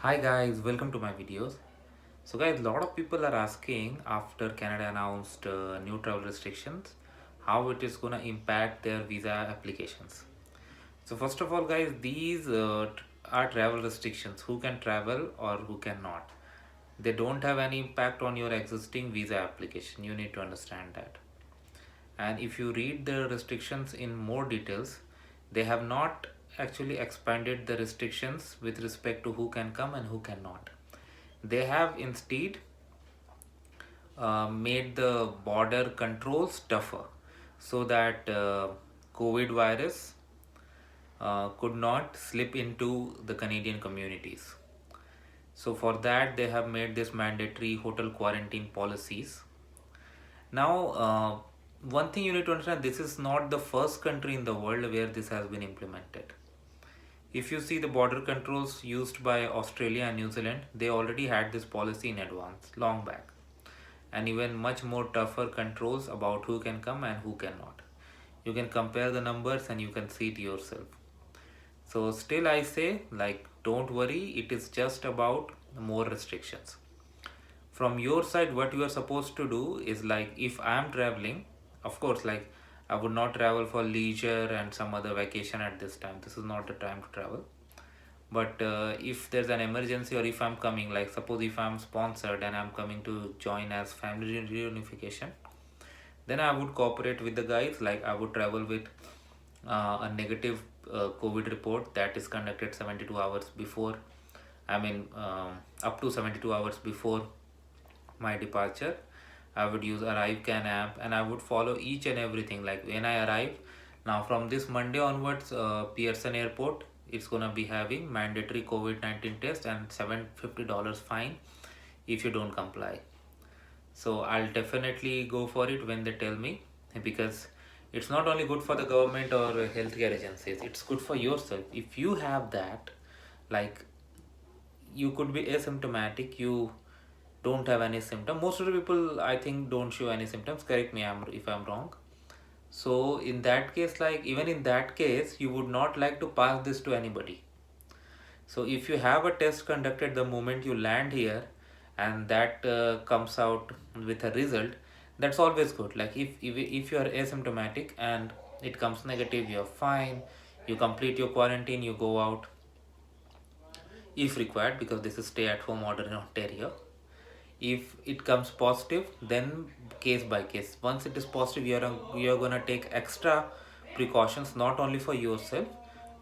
Hi guys, welcome to my videos. So guys, a lot of people are asking after Canada announced new travel restrictions, how it is gonna impact their visa applications. So first of all guys, these are travel restrictions, who can travel or who cannot. They don't have any impact on your existing visa application, you need to understand that. And if you read the restrictions in more details, they have not actually expanded the restrictions with respect to who can come and who cannot. They have instead made the border controls tougher so that COVID virus could not slip into the Canadian communities. So for that they have made this mandatory hotel quarantine policies. Now, one thing you need to understand, this is not the first country in the world where this has been implemented. If you see the border controls used by Australia and New Zealand, they already had this policy in advance, long back. And even much more tougher controls about who can come and who cannot. You can compare the numbers and you can see it yourself. So still I say, like, don't worry, it is just about more restrictions. From your side, what you are supposed to do is, like, if I am traveling, of course, like, I would not travel for leisure and some other vacation at this time. This is not the time to travel. But if there's an emergency, or if I'm coming, like suppose if I'm sponsored and I'm coming to join as family reunification, then I would cooperate with the guys. Like, I would travel with a negative COVID report that is conducted 72 hours before, I mean, up to 72 hours before my departure. I would use ArriveCan app and I would follow each and everything. Like, when I arrive, now from this Monday onwards, Pearson Airport, it's gonna be having mandatory COVID-19 test and $750 fine if you don't comply. So I'll definitely go for it when they tell me, because it's not only good for the government or healthcare agencies, it's good for yourself. If you have that, like, you could be asymptomatic, you don't have any symptom. Most of the people, I think, don't show any symptoms. Correct me if I'm wrong. So in that case, like, even in that case, you would not like to pass this to anybody. So if you have a test conducted the moment you land here, and that comes out with a result, that's always good. Like, if you are asymptomatic and it comes negative, you're fine, you complete your quarantine, you go out if required, because this is stay at home order in Ontario. If it comes positive, then case by case. Once it is positive, you're gonna take extra precautions, not only for yourself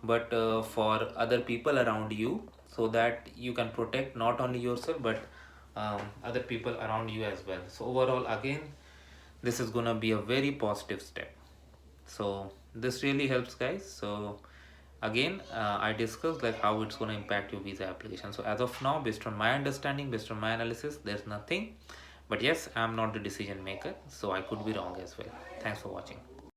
but for other people around you, so that you can protect not only yourself but other people around you as well. So overall, again, this is gonna be a very positive step. So this really helps, guys. So again, I discussed like how it's going to impact your visa application. So as of now, based on my understanding, based on my analysis, there's nothing. But yes, I'm not the decision maker, so I could be wrong as well. Thanks for watching.